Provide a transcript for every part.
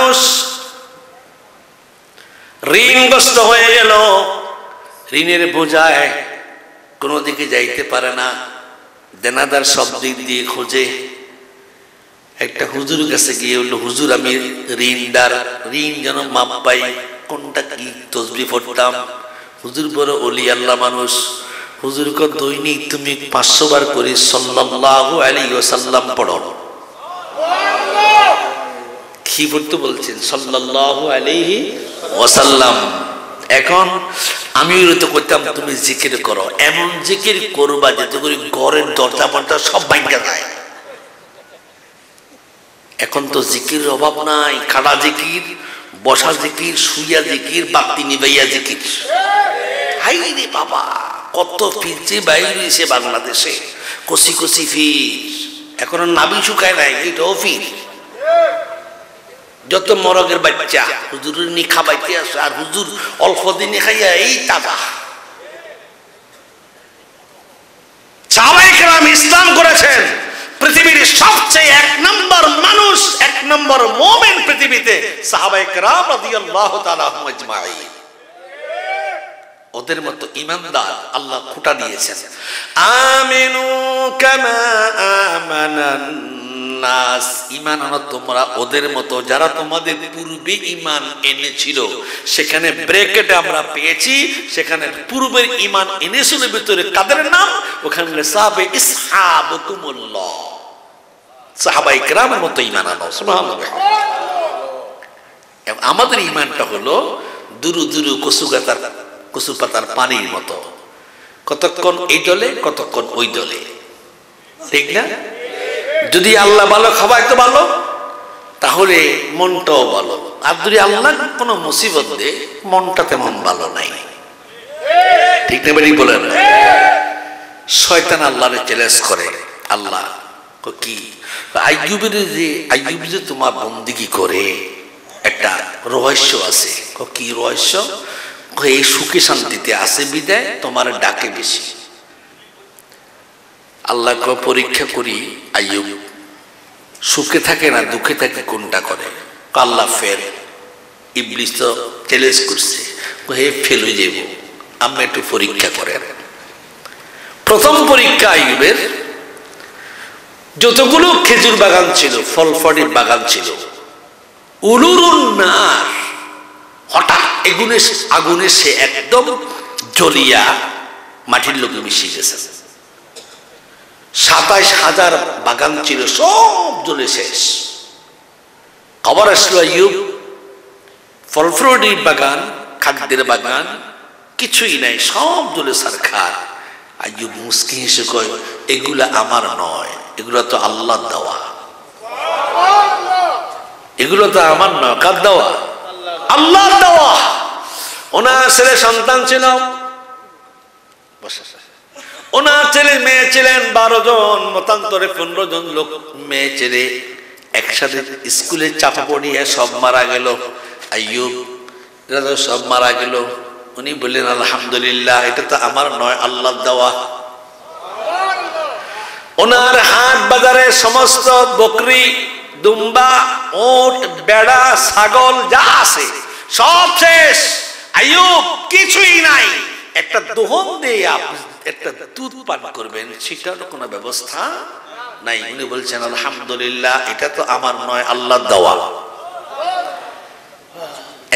মানুষ ঋণগ্রস্ত হয়ে গেল, ঋণের বোঝায় কোনো দিকে যাইতে পারে না, দেনাদার সব দিক দিয়ে খোঁজে। একটা হুজুর কাছে গিয়ে বললো, হুজুর আমি ঋণদার, ঋণ যেন মাপ পাই, কোনটা কি তসবিহ পড়তাম? হুজুর বড় ওলি আল্লাহ মানুষ, হুজুর কো দৈনিক তুমি 500 বার করে সাল্লাল্লাহু আলাইহি ওয়াসাল্লাম পড়ো। কি পড়তে বলছেন? সাল্লাল্লাহু আলাইহি ওয়াসাল্লাম। এখন আমি তো করতাম, তুমি জিকির করো, এমন জিকির করবা যাতে করে ঘরের দরজা পর্দা সব ভাঙা যায়। এখন তো জিকিরের অভাব নাই, খাড়া জিকির, বসা জিকির, শুইয়া জিকির, বাতি নিবাইয়া জিকির। হাই রে বাবা, কত ফিরছে বাইরে এসে বাংলাদেশে, কষি কষি ফির, এখনো নাবি শুকায় নাই, এইটাও ফির। যত মরগের বাচ্চা হুজুরের নি খাবাইতে আসে, আর হুজুর অল্প দিনে খাইয়া এই তাজা। সাহাবায়ে কেরাম ইসলাম করেছেন, পৃথিবীর সবচেয়ে 1 নম্বর মানুষ, 1 নম্বর মুমিন পৃথিবীতে সাহাবায়ে কেরাম রাদিয়াল্লাহু তাআলা আজমাইন। ওদের মতো ইমানদার আল্লাহ খুঁটা দিয়েছেন। আমিনু কামা আমানান নাস, ঈমান আনো তোমরা ওদের মতো যারা তোমাদের পূর্বে ঈমান এনেছিল। সেখানে ব্র্যাকেটে আমরা পেয়েছি, সেখানে পূর্বের ঈমান এনেছিল ভিতরে কাদের নাম? ওখানে সাহাবে ইসহাবুকুমুল্লাহ, সাহাবায়ে কেরামের মতো ঈমান আনো। সুবহানাল্লাহ। আমাদের ঈমানটা হলো দুরু দুরু কচু পাতার পানির মতো, কতক্ষণ এই দলে কতক্ষণ ওই দলে, ঠিক না? যদি আল্লাহ ভালো খাবার তো ভালো, তাহলে মনটাও ভালো। আর যদি আল্লাহ কোনো মুসিবত দে, মনটা তেমন ভালো নাই, ঠিক না? বেরি বলেন। শয়তান আল্লাহরে চ্যালেঞ্জ করে, আল্লাহ কি আইয়ুবের যে তোমার বন্দিগি করে একটা রহস্য আছে। কি রহস্য? এই সুখে শান্তিতে আছে বিদায় তোমার ডাকে বেশি। আল্লাহকে পরীক্ষা করি, আইয়ুব সুখে থাকে না দুঃখে থাকে, কোনটা করে? আল্লাহ ফের। ইবলিস তো চ্যালেঞ্জ করছে, হে ফেল হয়ে যাব, আমি একটু পরীক্ষা করেন। প্রথম পরীক্ষা আইয়ুবের, যতগুলো খেজুর বাগান ছিল, ফল ফলের বাগান ছিল, উলুরুন নার, হঠাৎ আগুনে সে একদম জ্বলিয়া মাটির লোকে মিশিয়ে গেছে। 27,000 বাগান ছিল, সব জ্বলে শেষ। খবর আসলো আইয়ুব ফল ফ্রুটের বাগান, খাদ্যের বাগান কিছুই নাই, সব জ্বলে ছারখার। আইয়ুব মুস্কি হেসে কয়, এগুলা আমার নয়, এগুলো তো আল্লাহর দেওয়া, এগুলো তো আমার নয়। কার দেওয়া? আল্লাহর দেওয়া। ওনার ছেলে সন্তান ছিল, ওনার ছেলে মেয়ে ছিলেন 12 জন, মতান্তরে 15 জন লোক মেয়ে ছেলে একসাথে স্কুলে চাপা পড়িয়ে সব মারা গেল। আইয়ুব সব মারা গেল। উনি বললেন, আলহামদুলিল্লাহ, এটা তো আমার নয়, আল্লাহর দেওয়া। ওনার হাট বাজারে সমস্ত বকরি, দুম্বা, ওট, বেড়া, ছাগল যা আছে সব শেষ। আইয়ুব কিছুই নাই, একটা দোহন দিয়ে একটা দুধ পান করবেন সেটারও কোনো ব্যবস্থা নাই। উনি বলছেন, আলহামদুলিল্লাহ, এটা তো আমার নয়, আল্লাহর দেওয়া।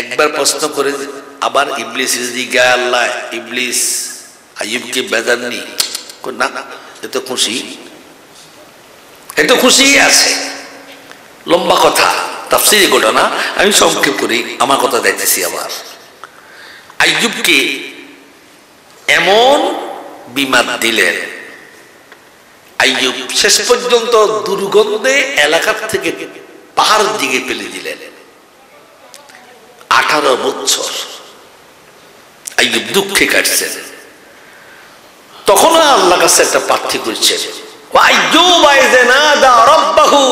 একবার প্রশ্ন করে আবার ইবলিস জিজ্ঞাসা, আল্লাহ ইবলিস আইয়ুবকে বেজাননি? না, এত খুশি, এত খুশি আছে। লম্বা কথা, তাফসীরে ঘটনা, আমি সংক্ষেপ করি, আমার কথা দেখতেছি। আবার আইয়ুবকে এমন বিমাদ দিলেন, আইয়ুব শেষ পর্যন্ত দুর্গন্ধে এলাকা থেকে পাহাড় দিকে ফেলে দিলেন। 18 বছর আইয়ুব দুঃখে কাটছেন। তখন আল্লাহ কাছে একটা প্রার্থী করছেন, আইয়ুব আইজানাদা রাব্বাহু,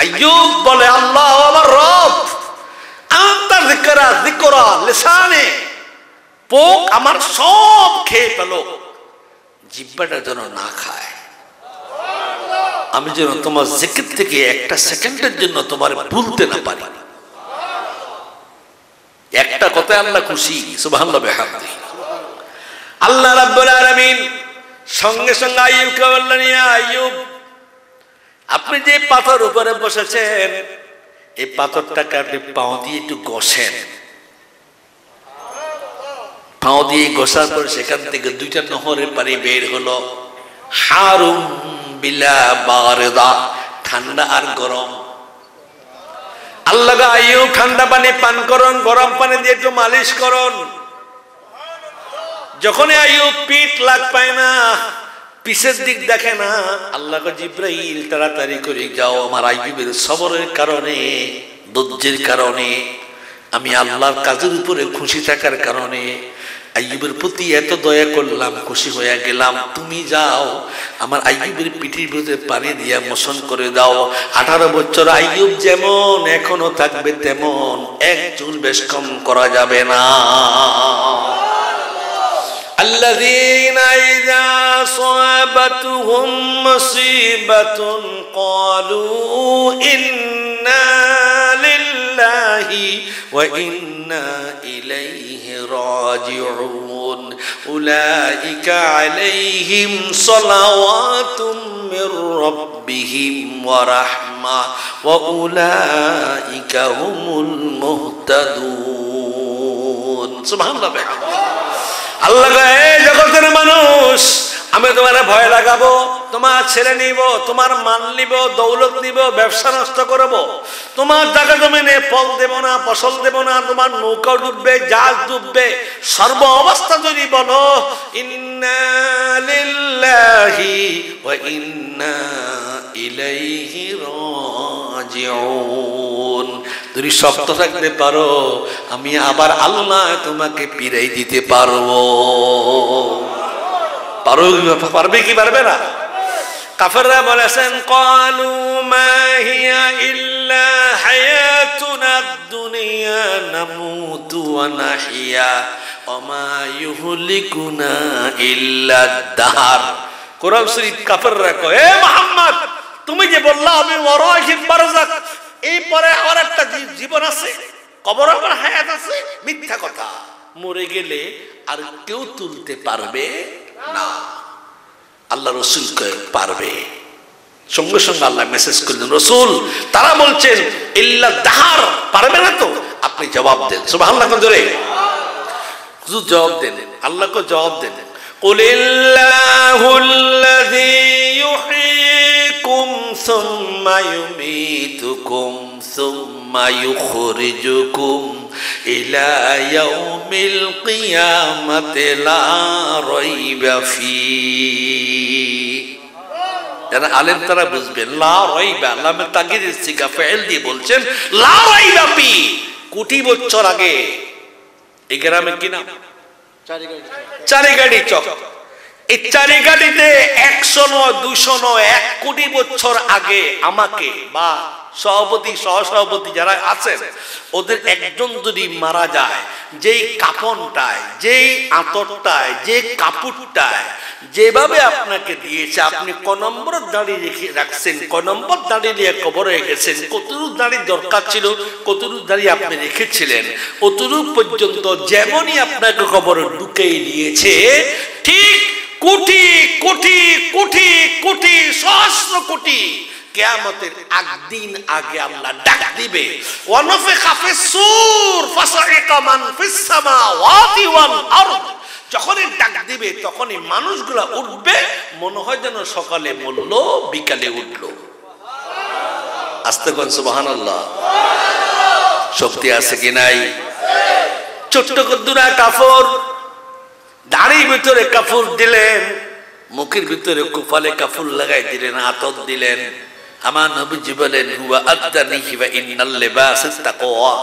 আইয়ুব বলে, আল্লাহ আমার রব, আনতা যিকরা লিসানে, পোক আমার সব খেয়ে ফেলো, জিহ্বাটা যেন না খায়, আমি যেন তোমার জিকির থেকে একটা সেকেন্ডের জন্য তোমার ভুলতে না পারি। একটা কথায় আল্লাহ খুশি, সুবহানাল্লাহ বিহামদিহি। আল্লাহ রাব্বুল আলামিন সঙ্গে সঙ্গে আইয়ুবকে বললেন, ইয়া আইয়ুব, আপনি যে পাথর উপরে বসেছেন এই পাথরটাকে আপনি পাও দিয়ে একটু ঘষেন। পাও দিয়ে ঘষার পর সেখান থেকে দুইটা নহরের পানি বের হলো, হারুম বিলা বারিদা, ঠান্ডা আর গরম। আল্লাহ আইয়ুব ঠান্ডা পানি পান করুন, গরম পানি দিয়ে একটু মালিশ করুন। যখন আইয়ুব পিঠ লাগ পায় না, পিছের দিক দেখে না, আল্লাহ জিব্রাইল তাড়াতাড়ি করে যাও, আমার আইয়ুবের সবরের কারণে, ধৈর্যের কারণে, আমি আল্লাহর কাজের উপরে খুশি থাকার কারণে আইয়ুবের প্রতি এত দয়া করলাম, খুশি হয়ে গেলাম, তুমি যাও আমার আইয়ুবের পিঠির ভিতরে পানি দিয়া মোশন করে দাও। 18 বছর আইয়ুব যেমন এখনো থাকবে তেমন, এক চুল বেশ কম করা যাবে না। الذين إذا صابتهم مصيبة قالوا إنا لله وإنا إليه راجعون أولئك عليهم صلوات من ربهم ورحمة وأولئك هم المهتدون سبحان الله আল্লাহ এই জগতের মানুষ, আমি তোমার ভয় লাগাবো, তোমার ছেড়ে নিব, তোমার মাল নিব, দৌলত নিব, ব্যবসা নষ্ট করব, তোমার জায়গা জমিনে ফল দেব না, ফসল দেব না, তোমার নৌকা ডুববে, জাহাজ ডুববে, সর্ব অবস্থা যদি বলো ইন্না লিল্লাহি ওয়া ইন্না ইলাইহি রাজিউন, তুমি শব্দ থাকতে পারো, আমি আবার আল্লাহ তোমাকে ফিরাই দিতে পারবো। পারবে কি পারবে না? কাফেররা বলেছেন ক্বালু মা হিয়া ইল্লা হায়াতুনাদ দুনিয়া নামুতু ওয়া নাহিয়া ওয়া মা ইউহলিকুনা ইল্লা দাহর। কোরআন শরীফ কাফেররা কয়, এ মুহাম্মদ, তুমি যে বললা আমি ওয়ারাহিল বারযাক, এই পরে আর একটা জীবন আছে, কবর আর হায়াত আছে, মিথ্যা কথা। মরে গেলে আর কেউ তুলতে পারবে না। আল্লাহ রাসূল কয় পারবে। সঙ্গে সঙ্গে আল্লাহ মেসেজ করলেন, রাসূল তারা বলছেন ইল্লা দাহার, পারবে না তো আপনি জবাব দেন। সুবহানাল্লাহ জোরে হুজুর জবাব দেন, আল্লাহকে জবাব দেন। কুলিল্লাহুল্লাযী ইউহয়িকুম সুম্মা ইউমীতুকুম সুম্মা ইউখরিজুকুম ইলা ইয়াউমিল কিয়ামাতি লা রাইবা ফীহি। যারা আলেম তারা বুঝবেন, লা রাইবা, লামে তাকিদের সিগা ফাইল দিয়ে বলছেন লা রাইবা ফীহি। কোটি বছর আগে এই গ্রামে কি নাম? চারিগাড়ি চক। এই চারিগাড়িতে 100 নয়, 200 নয়, 1 কোটি বছর আগে আমাকে বা সভাপতি সহসভাপতি যারা আছেন ওদের একজন যদি মারা যায়, যেই কাফনটায়, যেই আতরটায়, যে কাপড়টায় যেভাবে আপনাকে দিয়েছে, আপনি ক নম্বর দাঁড়িয়ে রেখে রাখছেন, ক নম্বর দাঁড়িয়ে নিয়ে কবর হয়ে গেছেন, কতটুকু দাঁড়িয়ে দরকার ছিল, কতটুকু দাঁড়িয়ে আপনি রেখেছিলেন, অতটুকু পর্যন্ত যেমনই আপনাকে কবরে ঢুকেই দিয়েছে, ঠিক কোটি কোটি কোটি কোটি সহস্র কোটি কিয়ামতের একদিন আগে আল্লাহ ডাক দিবে, ওয়ানফিখা ফিস-সূর ফাসাইকা মান ফিস-সামাওয়াতি ওয়াল আরদ। যখনই ডাক দিবে তখনই মানুষগুলা উঠবে, মনে হয় যেন সকালে মরলো বিকালে উঠলো। আস্তে কোন সুবহানাল্লাহ। শক্তি আছে কি নাই? ছোট্ট কদ্দুরা কাফর, দাড়ির ভিতরে কাফুর দিলেন, মুখের ভিতরে কুফালে কাফুর লাগাই দিলেন, আতর দিলেন। আমার নবীজি বলেন হুয়া আদানিহি ওয়া ইন্নাল লিবাসাত তাকওয়া,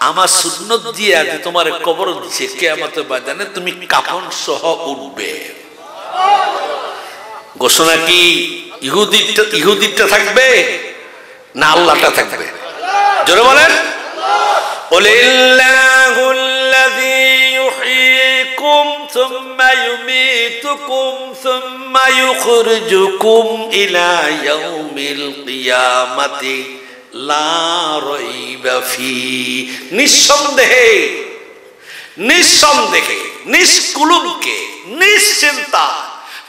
আমার সুন্নত দিয়ে আজ তোমার কবর দিছে, কিয়ামতের ময়দানে তুমি কাফন সহ উঠবে। ঘোষণা কি ইহুদিটা থাকবে না আল্লাহটা থাকবে? জোরে বলেন। কুলিল্লাহুল্লাযী ইউহয়িকুম সুম্মা ইউমীতুকুম সুম্মা ইউখরিজুকুম ইলা ইয়াউমিল কিয়ামাতি লা রাইবা ফীহি। নিঃসন্দেহে নিঃসন্দেহে, নিষ্কুলুঙ্কে, নিশ্চিন্তা,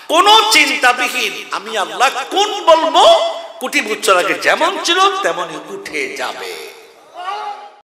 কোন চিন্তাবিহীন আমি আল্লাহ কোন বলবো, কুটি বুচ্চর আগে যেমন ছিল তেমনই উঠে যাবে।